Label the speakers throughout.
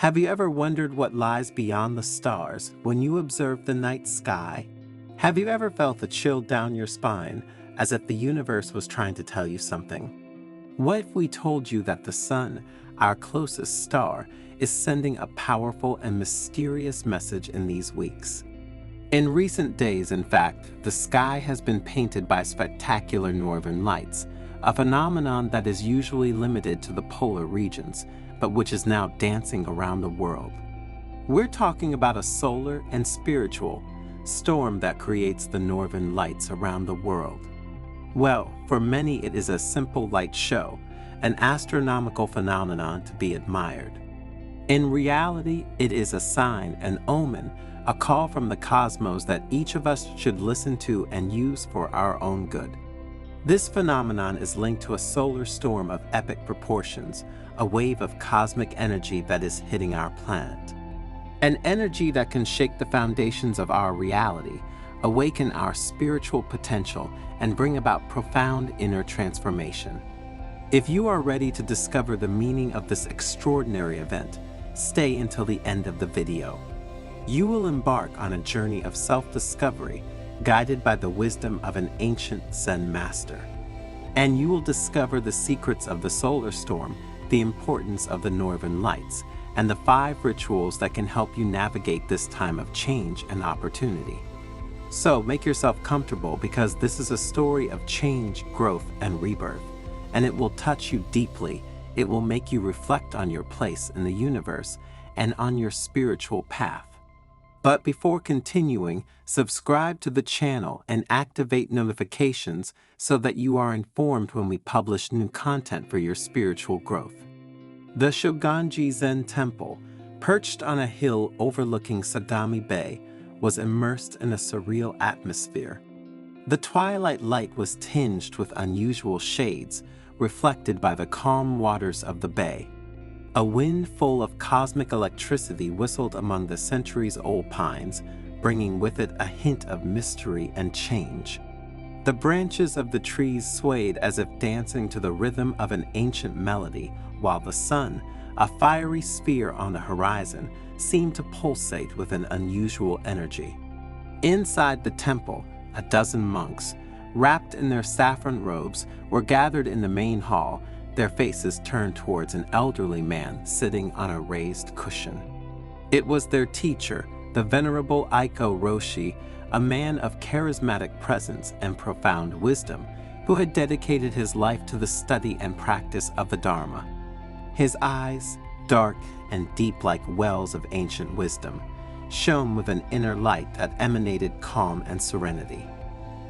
Speaker 1: Have you ever wondered what lies beyond the stars when you observe the night sky? Have you ever felt a chill down your spine, as if the universe was trying to tell you something? What if we told you that the sun, our closest star, is sending a powerful and mysterious message in these weeks? In recent days, in fact, the sky has been painted by spectacular northern lights, a phenomenon that is usually limited to the polar regions, but which is now dancing around the world. We're talking about a solar and spiritual storm that creates the northern lights around the world. Well, for many it is a simple light show, an astronomical phenomenon to be admired. In reality, it is a sign, an omen, a call from the cosmos that each of us should listen to and use for our own good. This phenomenon is linked to a solar storm of epic proportions, a wave of cosmic energy that is hitting our planet. An energy that can shake the foundations of our reality, awaken our spiritual potential, and bring about profound inner transformation. If you are ready to discover the meaning of this extraordinary event, stay until the end of the video. You will embark on a journey of self-discovery, guided by the wisdom of an ancient Zen master. And you will discover the secrets of the solar storm, the importance of the northern lights, and the 5 rituals that can help you navigate this time of change and opportunity. So make yourself comfortable, because this is a story of change, growth, and rebirth, and it will touch you deeply. It will make you reflect on your place in the universe and on your spiritual path. But before continuing, subscribe to the channel and activate notifications so that you are informed when we publish new content for your spiritual growth. The Shoganji Zen Temple, perched on a hill overlooking Sagami Bay, was immersed in a surreal atmosphere. The twilight light was tinged with unusual shades, reflected by the calm waters of the bay. A wind full of cosmic electricity whistled among the centuries-old pines, bringing with it a hint of mystery and change. The branches of the trees swayed as if dancing to the rhythm of an ancient melody, while the sun, a fiery sphere on the horizon, seemed to pulsate with an unusual energy. Inside the temple, a dozen monks, wrapped in their saffron robes, were gathered in the main hall, their faces turned towards an elderly man sitting on a raised cushion. It was their teacher, the venerable Eiko Roshi, a man of charismatic presence and profound wisdom, who had dedicated his life to the study and practice of the Dharma. His eyes, dark and deep like wells of ancient wisdom, shone with an inner light that emanated calm and serenity.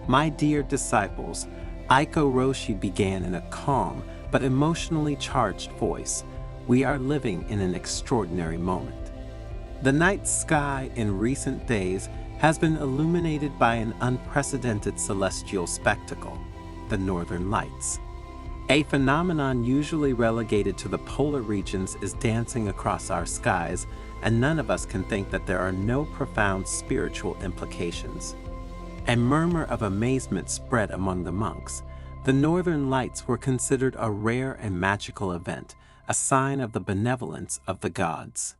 Speaker 1: My dear disciples, Eiko Roshi began in a calm but emotionally charged voice. We are living in an extraordinary moment. The night sky in recent days has been illuminated by an unprecedented celestial spectacle, the northern lights. A phenomenon usually relegated to the polar regions is dancing across our skies, and none of us can think that there are no profound spiritual implications. A murmur of amazement spread among the monks. The northern lights were considered a rare and magical event, a sign of the benevolence of the gods.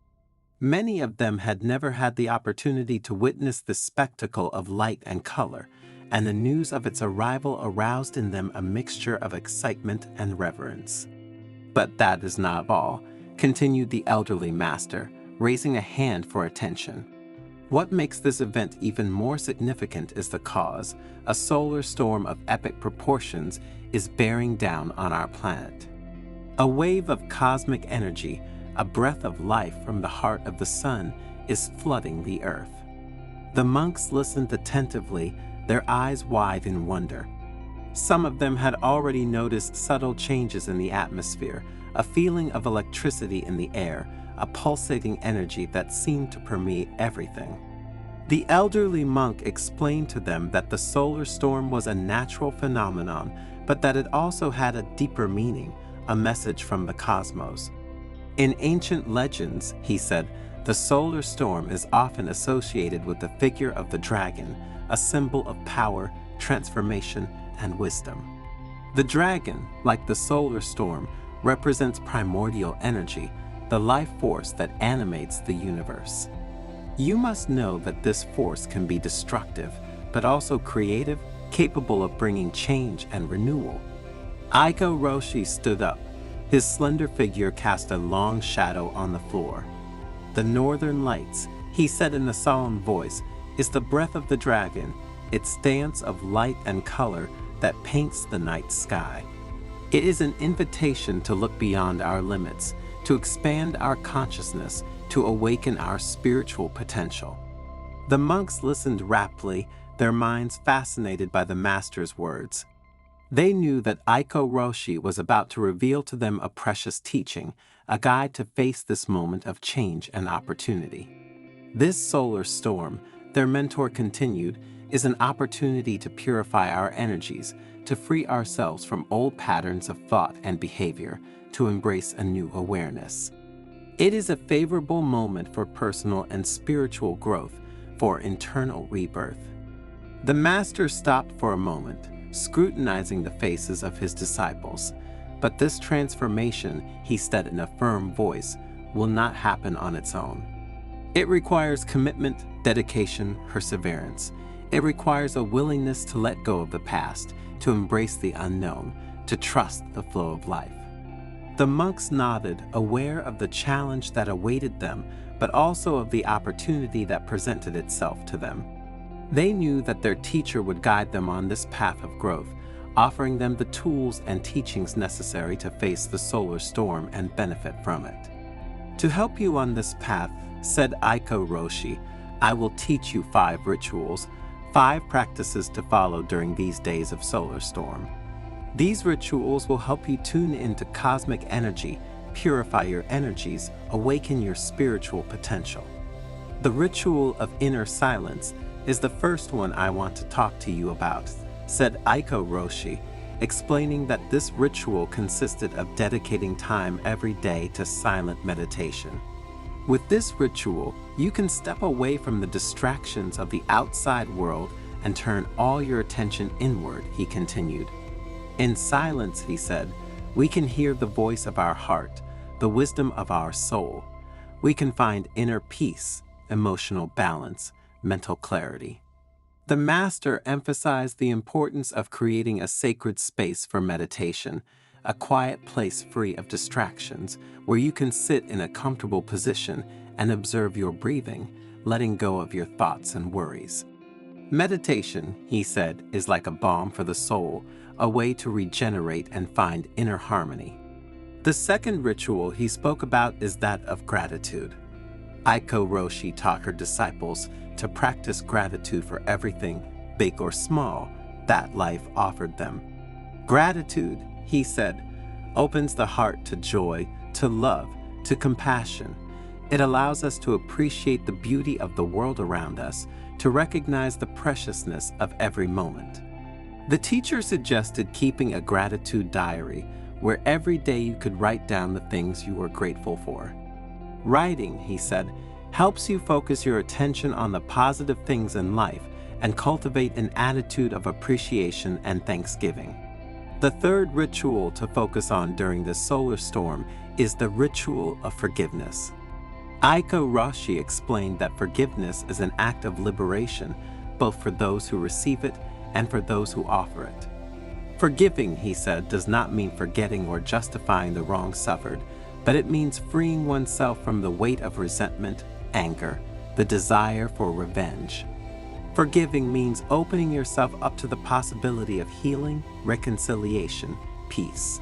Speaker 1: Many of them had never had the opportunity to witness this spectacle of light and color, and the news of its arrival aroused in them a mixture of excitement and reverence. But that is not all, continued the elderly master, raising a hand for attention. What makes this event even more significant is the cause. A solar storm of epic proportions is bearing down on our planet. A wave of cosmic energy, a breath of life from the heart of the sun, is flooding the earth. The monks listened attentively, their eyes wide in wonder. Some of them had already noticed subtle changes in the atmosphere, a feeling of electricity in the air, a pulsating energy that seemed to permeate everything. The elderly monk explained to them that the solar storm was a natural phenomenon, but that it also had a deeper meaning, a message from the cosmos. In ancient legends, he said, the solar storm is often associated with the figure of the dragon, a symbol of power, transformation, and wisdom. The dragon, like the solar storm, represents primordial energy, the life force that animates the universe. You must know that this force can be destructive, but also creative, capable of bringing change and renewal. Eiko Roshi stood up. His slender figure cast a long shadow on the floor. "The northern lights," he said in a solemn voice, "is the breath of the dragon, its dance of light and color that paints the night sky. It is an invitation to look beyond our limits, to expand our consciousness, to awaken our spiritual potential." The monks listened raptly, their minds fascinated by the master's words. They knew that Eiko Roshi was about to reveal to them a precious teaching, a guide to face this moment of change and opportunity. This solar storm, their mentor continued, is an opportunity to purify our energies, to free ourselves from old patterns of thought and behavior, to embrace a new awareness. It is a favorable moment for personal and spiritual growth, for internal rebirth. The master stopped for a moment, scrutinizing the faces of his disciples. But this transformation, he said in a firm voice, will not happen on its own. It requires commitment, dedication, perseverance. It requires a willingness to let go of the past, to embrace the unknown, to trust the flow of life. The monks nodded, aware of the challenge that awaited them, but also of the opportunity that presented itself to them. They knew that their teacher would guide them on this path of growth, offering them the tools and teachings necessary to face the solar storm and benefit from it. "To help you on this path," said Eiko Roshi, "I will teach you 5 rituals, 5 practices to follow during these days of solar storm. These rituals will help you tune into cosmic energy, purify your energies, awaken your spiritual potential. The ritual of inner silence is the first one I want to talk to you about," said Eiko Roshi, explaining that this ritual consisted of dedicating time every day to silent meditation. With this ritual, you can step away from the distractions of the outside world and turn all your attention inward, he continued. "In silence," he said, "we can hear the voice of our heart, the wisdom of our soul. We can find inner peace, emotional balance, mental clarity." The master emphasized the importance of creating a sacred space for meditation, a quiet place free of distractions, where you can sit in a comfortable position and observe your breathing, letting go of your thoughts and worries. Meditation, he said, is like a balm for the soul, a way to regenerate and find inner harmony. The second ritual he spoke about is that of gratitude. Eiko Roshi taught her disciples to practice gratitude for everything, big or small, that life offered them. Gratitude, he said, opens the heart to joy, to love, to compassion. It allows us to appreciate the beauty of the world around us, to recognize the preciousness of every moment. The teacher suggested keeping a gratitude diary, where every day you could write down the things you were grateful for. Writing, he said, helps you focus your attention on the positive things in life and cultivate an attitude of appreciation and thanksgiving. The third ritual to focus on during this solar storm is the ritual of forgiveness. Eiko Roshi explained that forgiveness is an act of liberation, both for those who receive it and for those who offer it. Forgiving, he said, does not mean forgetting or justifying the wrong suffered, but it means freeing oneself from the weight of resentment, anger, the desire for revenge. Forgiving means opening yourself up to the possibility of healing, reconciliation, peace.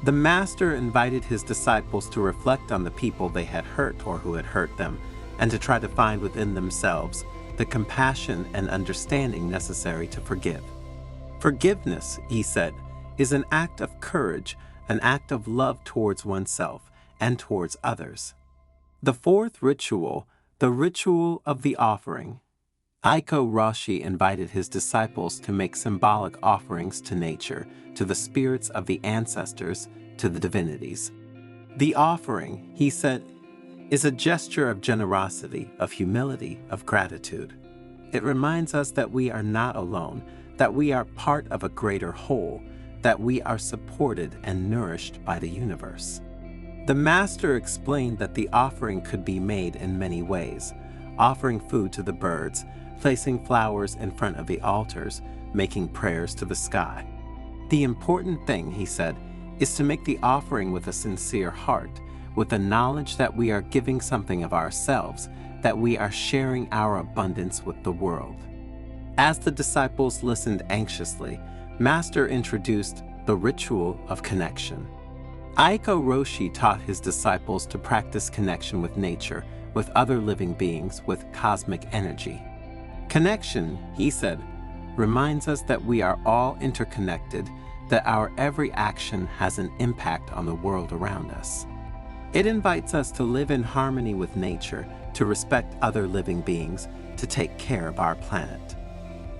Speaker 1: The Master invited his disciples to reflect on the people they had hurt or who had hurt them, and to try to find within themselves the compassion and understanding necessary to forgive. Forgiveness, he said, is an act of courage, an act of love towards oneself and towards others. The fourth ritual, the ritual of the offering. Eiko Roshi invited his disciples to make symbolic offerings to nature, to the spirits of the ancestors, to the divinities. The offering, he said, is a gesture of generosity, of humility, of gratitude. It reminds us that we are not alone, that we are part of a greater whole, that we are supported and nourished by the universe. The master explained that the offering could be made in many ways: offering food to the birds, placing flowers in front of the altars, making prayers to the sky. The important thing, he said, is to make the offering with a sincere heart, with the knowledge that we are giving something of ourselves, that we are sharing our abundance with the world. As the disciples listened anxiously, Master introduced the ritual of connection. Eiko Roshi taught his disciples to practice connection with nature, with other living beings, with cosmic energy. Connection, he said, reminds us that we are all interconnected, that our every action has an impact on the world around us. It invites us to live in harmony with nature, to respect other living beings, to take care of our planet.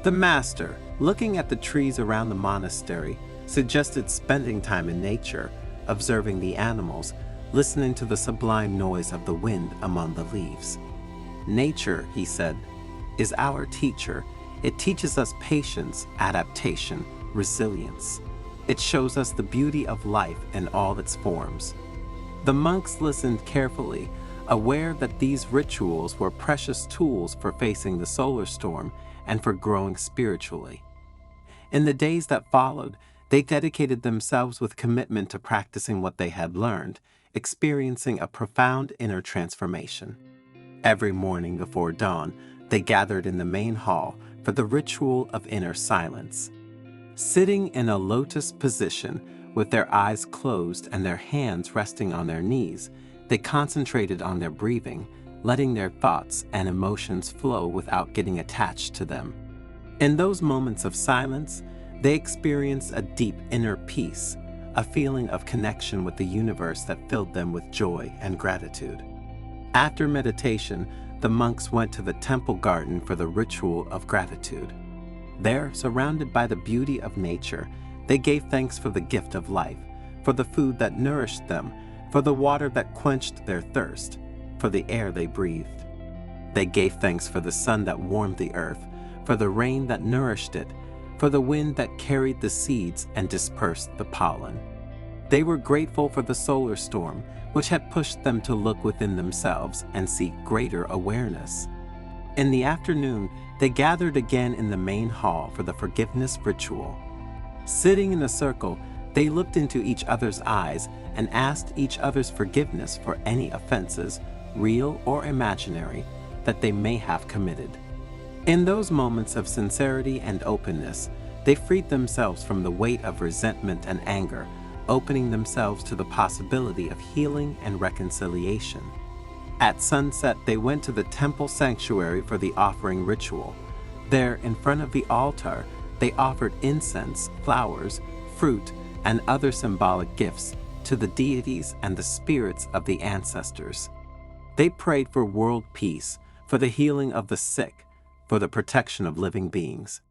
Speaker 1: The master, looking at the trees around the monastery, suggested spending time in nature, observing the animals, listening to the sublime noise of the wind among the leaves. Nature, he said, is our teacher. It teaches us patience, adaptation, resilience. It shows us the beauty of life in all its forms. The monks listened carefully, aware that these rituals were precious tools for facing the solar storm and for growing spiritually. In the days that followed, they dedicated themselves with commitment to practicing what they had learned, experiencing a profound inner transformation. Every morning before dawn, they gathered in the main hall for the ritual of inner silence. Sitting in a lotus position, with their eyes closed and their hands resting on their knees, they concentrated on their breathing, letting their thoughts and emotions flow without getting attached to them. In those moments of silence, they experienced a deep inner peace, a feeling of connection with the universe that filled them with joy and gratitude. After meditation, the monks went to the temple garden for the ritual of gratitude. There, surrounded by the beauty of nature, they gave thanks for the gift of life, for the food that nourished them, for the water that quenched their thirst, for the air they breathed. They gave thanks for the sun that warmed the earth, for the rain that nourished it, for the wind that carried the seeds and dispersed the pollen. They were grateful for the solar storm, which had pushed them to look within themselves and seek greater awareness. In the afternoon, they gathered again in the main hall for the forgiveness ritual. Sitting in a circle, they looked into each other's eyes and asked each other's forgiveness for any offenses, real or imaginary, that they may have committed. In those moments of sincerity and openness, they freed themselves from the weight of resentment and anger, opening themselves to the possibility of healing and reconciliation. At sunset, they went to the temple sanctuary for the offering ritual. There, in front of the altar, they offered incense, flowers, fruit, and other symbolic gifts to the deities and the spirits of the ancestors. They prayed for world peace, for the healing of the sick, for the protection of living beings.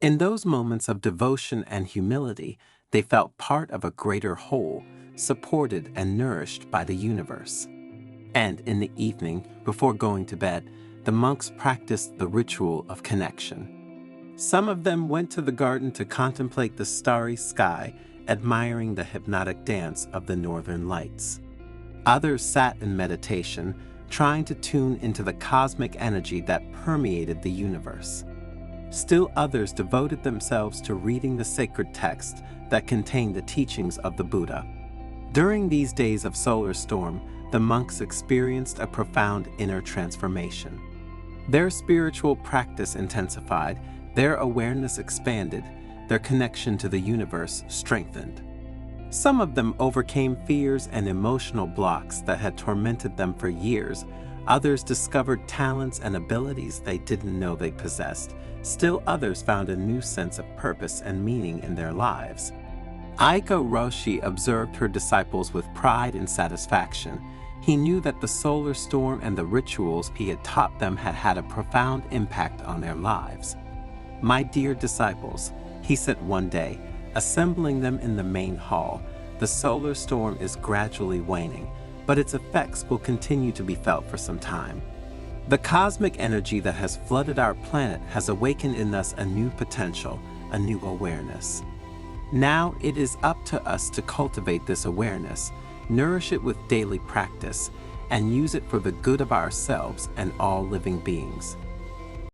Speaker 1: In those moments of devotion and humility, they felt part of a greater whole, supported and nourished by the universe. And in the evening, before going to bed, the monks practiced the ritual of connection. Some of them went to the garden to contemplate the starry sky, admiring the hypnotic dance of the northern lights. Others sat in meditation, trying to tune into the cosmic energy that permeated the universe. Still others devoted themselves to reading the sacred text that contained the teachings of the Buddha. During these days of solar storm, the monks experienced a profound inner transformation. Their spiritual practice intensified, their awareness expanded, their connection to the universe strengthened. Some of them overcame fears and emotional blocks that had tormented them for years. Others discovered talents and abilities they didn't know they possessed. Still others found a new sense of purpose and meaning in their lives. Eiko Roshi observed her disciples with pride and satisfaction. He knew that the solar storm and the rituals he had taught them had had a profound impact on their lives. "My dear disciples," he said one day, assembling them in the main hall, "the solar storm is gradually waning, but its effects will continue to be felt for some time. The cosmic energy that has flooded our planet has awakened in us a new potential, a new awareness. Now it is up to us to cultivate this awareness. nourish it with daily practice, and use it for the good of ourselves and all living beings.